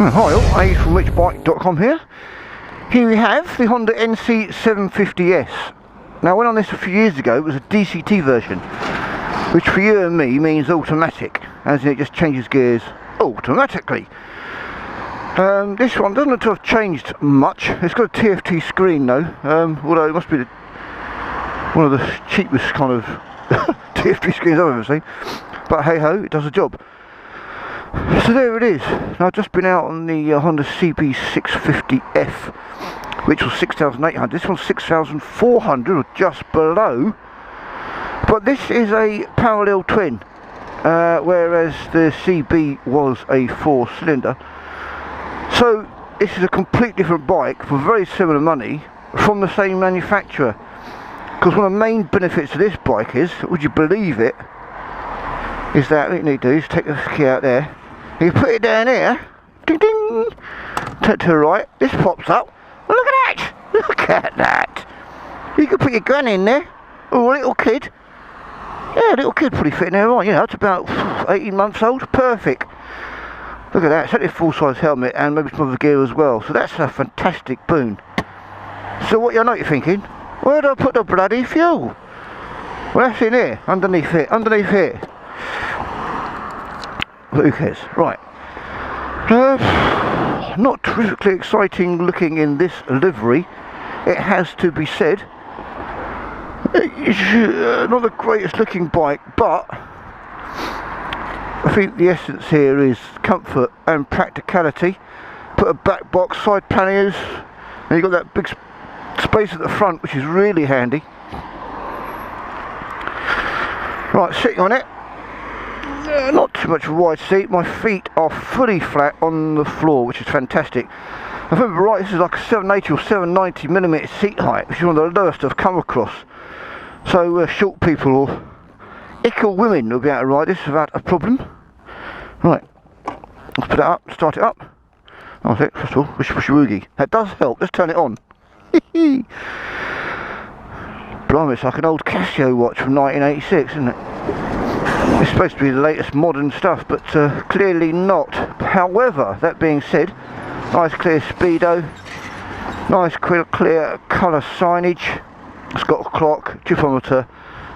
Hi all, Ace from richbike.com here. Here we have the Honda NC750S. Now I went on this a few years ago. It was a DCT version, which for you and me means automatic, as in it just changes gears automatically. This one doesn't look to have changed much. It's got a TFT screen though, although it must be one of the cheapest kind of TFT screens I've ever seen. But hey ho, it does the job. So there it is. Now, I've just been out on the Honda CB650F, which was 6,800. This one's 6,400, or just below. But this is a parallel twin, whereas the CB was a 4-cylinder. So this is a complete different bike for very similar money from the same manufacturer. Because one of the main benefits of this bike is, would you believe it, is that what you need to do is take the key out there. You put it down here, ding ding, turn to the right, this pops up, look at that, look at that. You can put your gun in there, or a little kid. Yeah, a little kid probably fit in there, right, you know, it's about 18 months old, perfect. Look at that, it's only a full-size helmet and maybe some other gear as well, so that's a fantastic boon. So what you know you're thinking, where do I put the bloody fuel? Well, that's in here, underneath it, underneath here. But who cares? Right. Not terrifically exciting looking in this livery, it has to be said. It's not the greatest looking bike, but I think the essence here is comfort and practicality. Put a back box, side panniers, and you've got that big space at the front, which is really handy. Right, sitting on it. Not too much of a wide seat. My feet are fully flat on the floor, which is fantastic. If I remember right, this is like a 780 or 790mm seat height, which is one of the lowest I've come across. So short people or ickle women will be able to ride this without a problem. Right, let's put it up, start it up. Oh, first of all, push woogie. That does help. Let's turn it on. Blimey, it's like an old Casio watch from 1986, isn't it? It's supposed to be the latest modern stuff, but clearly not. However, that being said, nice clear speedo, nice clear colour signage. It's got a clock, gypometer,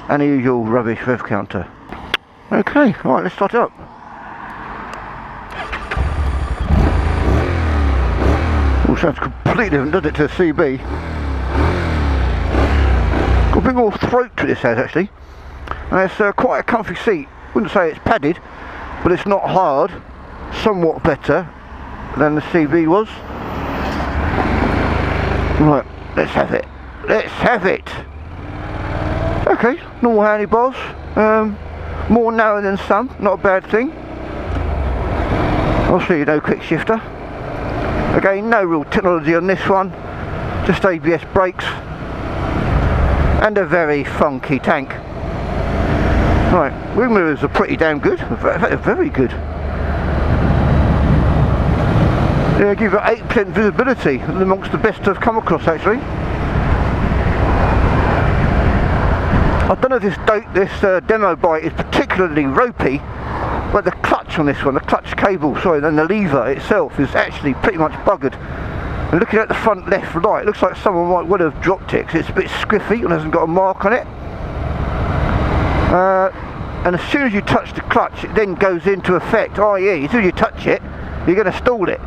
and the usual rubbish rev counter. Okay, right, let's start it up. Oh, sounds completely different, doesn't it, to the CB? Got a bit more throat to this house actually. And it's quite a comfy seat. Wouldn't say it's padded, but it's not hard. Somewhat better than the CB was. Right, let's have it. Let's have it. Okay, normal handlebars. More narrow than some, not a bad thing. Obviously no quick shifter. Again, no real technology on this one. Just ABS brakes. And a very funky tank. Right, wing mirrors are pretty damn good, in fact they're very good. They give you 8% visibility, amongst the best I've come across actually. I don't know if this demo bike is particularly ropey, but the clutch on this one, the clutch cable, sorry, and the lever itself is actually pretty much buggered. And looking at the front left light, it looks like someone might well have dropped it, because it's a bit squiffy and hasn't got a mark on it. And as soon as you touch the clutch, it then goes into effect, i.e. as soon as you touch it, you're going to stall it,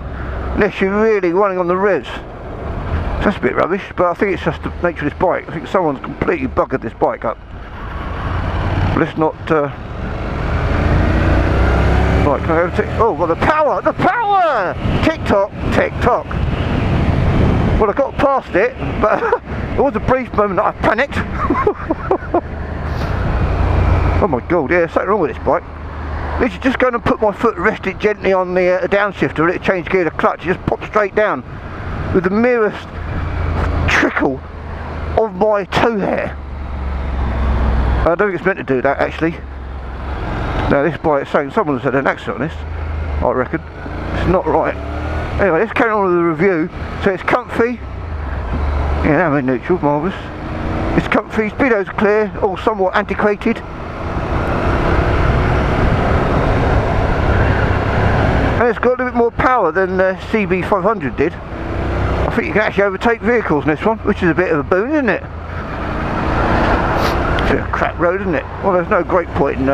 unless you're really running on the revs. So that's a bit rubbish, but I think it's just the nature of this bike. I think someone's completely buggered this bike up. Let's not... Right, can I go to... Oh, well, the power! The power! Tick-tock, tick-tock. Well, I got past it, but there was a brief moment that I panicked. Oh my god, yeah, something wrong with this bike. Literally just going to put my foot, rest it gently on the downshifter, let it change gear to clutch, it just pops straight down with the merest trickle of my toe hair. I don't think it's meant to do that actually. Now this bike is saying someone's had an accident on this, I reckon. It's not right. Anyway, let's carry on with the review. So it's comfy. Yeah, now I'm in neutral, marvellous. It's comfy, speedo's clear, all somewhat antiquated. And it's got a little bit more power than the CB500 did. I think you can actually overtake vehicles in this one, which is a bit of a boon, isn't it? It's a crap road, isn't it? Well, there's no great point in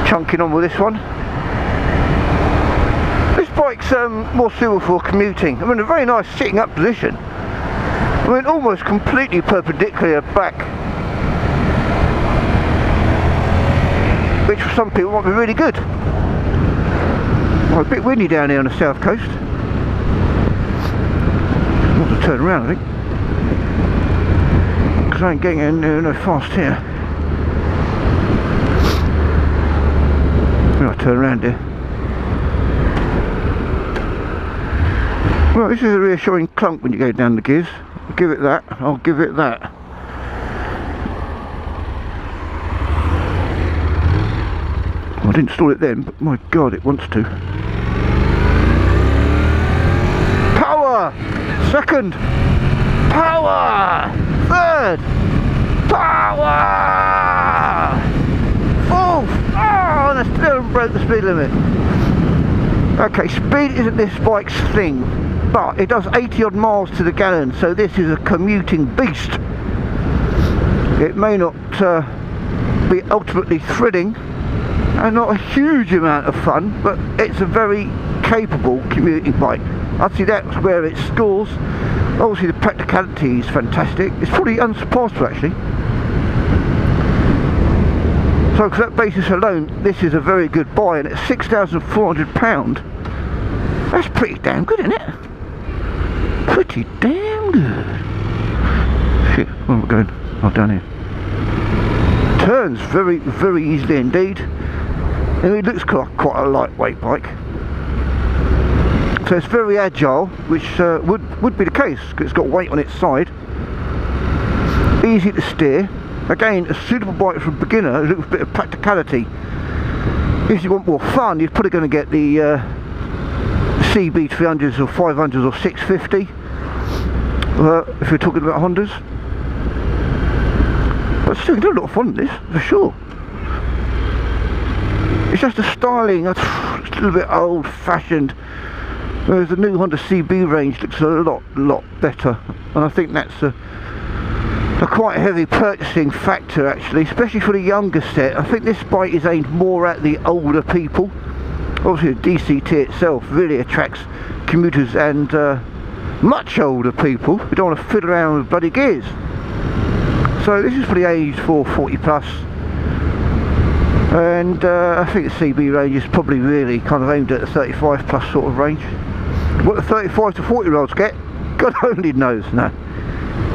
chunking on with this one. This bike's more suitable for commuting. I mean, a very nice sitting up position. I mean, almost completely perpendicular back, which for some people might be really good. Well, a bit windy down here on the south coast. I want to turn around, I think, because I ain't getting in no fast here. I'll turn around here. Well, this is a reassuring clunk when you go down the gears. I'll give it that. I'll give it that. Well, I didn't install it then, but my God, it wants to. Power! Second! Power! Third! Power! Fourth! Oh, and I still broke the speed limit. Okay, speed isn't this bike's thing, but it does 80 odd miles to the gallon, so this is a commuting beast. It may not be ultimately thrilling and not a huge amount of fun, but it's a very capable commuting bike. I'd say that's where it scores. Obviously the practicality is fantastic. It's probably unsurpassable actually. So for that basis alone, this is a very good buy, and at £6,400, that's pretty damn good, isn't it? Pretty damn good. Shit, where am I going? Oh, down here. Turns very, very easily indeed. And it looks quite a lightweight bike. So it's very agile, which would be the case, because it's got weight on its side. Easy to steer. Again, a suitable bike for a beginner, a little bit of practicality. If you want more fun, you're probably going to get the CB300s or 500s or 650, if you're talking about Hondas. But still, you can do a lot of fun with this, for sure. It's just the styling, it's a little bit old-fashioned, whereas the new Honda CB range looks a lot better, and I think that's a quite heavy purchasing factor actually, especially for the younger set. I think this bike is aimed more at the older people. Obviously the DCT itself really attracts commuters and much older people who don't want to fiddle around with bloody gears. So this is for the age for 40 plus, and I think the CB range is probably really kind of aimed at the 35 plus sort of range. What the 35 to 40 year olds get, God only knows. No,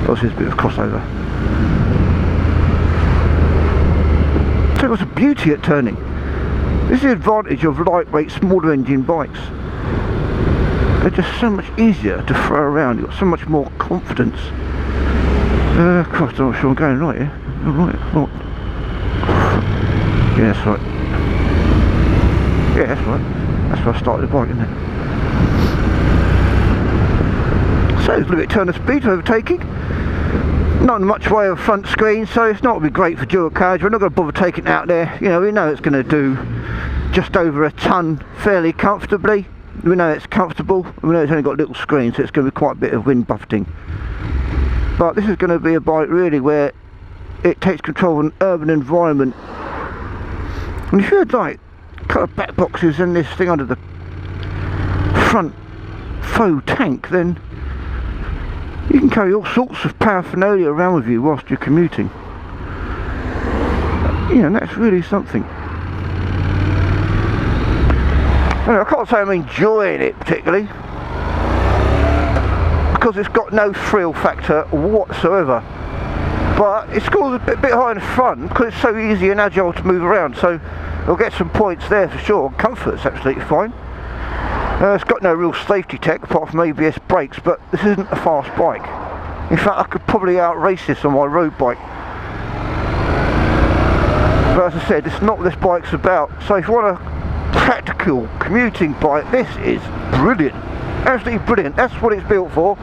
obviously it's a bit of a crossover. So what's the beauty at turning? This is the advantage of lightweight, smaller engine bikes. They're just so much easier to throw around. You've got so much more confidence. Christ, I'm not sure I'm going right here. Right. Yeah, that's right. Yeah, that's right. That's where I started the bike, isn't it? So it's a little bit of turn of speed for overtaking. Not much way of front screen, so it's not going to be great for dual carriage. We're not going to bother taking it out there. You know, we know it's going to do just over a ton fairly comfortably. We know it's comfortable. We know it's only got a little screen, so it's going to be quite a bit of wind buffeting. But this is going to be a bike really where it takes control of an urban environment. And if you had like a couple of back boxes and this thing under the front faux tank, then you can carry all sorts of paraphernalia around with you whilst you're commuting. You know, that's really something. I can't say I'm enjoying it particularly, because it's got no thrill factor whatsoever. But it scores a bit high in the front because it's so easy and agile to move around, so it'll get some points there for sure. Comfort's absolutely fine. It's got no real safety tech apart from ABS brakes, but this isn't a fast bike. In fact, I could probably outrace this on my road bike. But as I said, it's not what this bike's about. So if you want a practical commuting bike, this is brilliant. Absolutely brilliant. That's what it's built for.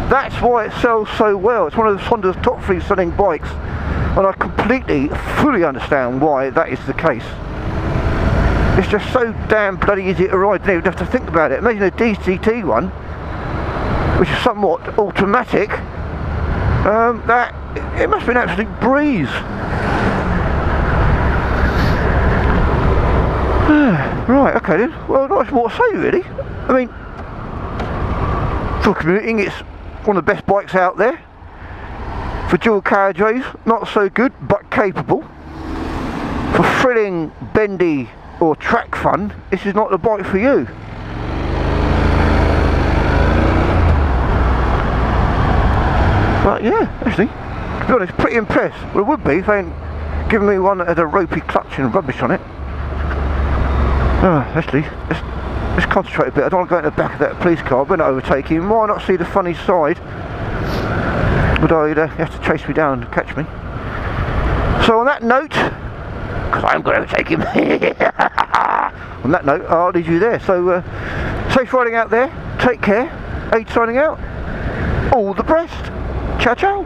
That's why it sells so well. It's one of Honda's top 3 selling bikes, and I completely, fully understand why that is the case. It's just so damn bloody easy to ride. You don't have to think about it. Imagine a DCT one, which is somewhat automatic. That it must be an absolute breeze. Right, okay then. Well, not much more to say really. I mean, for commuting, it's one of the best bikes out there. For dual carriageways, not so good, but capable. For thrilling, bendy, or track fun, this is not the bike for you. But yeah, actually, to be honest, pretty impressed. Well, it would be if they hadn't given me one that had a ropey clutch and rubbish on it. Actually, let's concentrate a bit. I don't want to go in the back of that police car. We're not overtaking him. Why not see the funny side? Although he'd have to chase me down and catch me. So on that note, because I'm going to overtake him. On that note, I'll leave you there. So safe riding out there. Take care. Aid signing out. All the best. Ciao, ciao.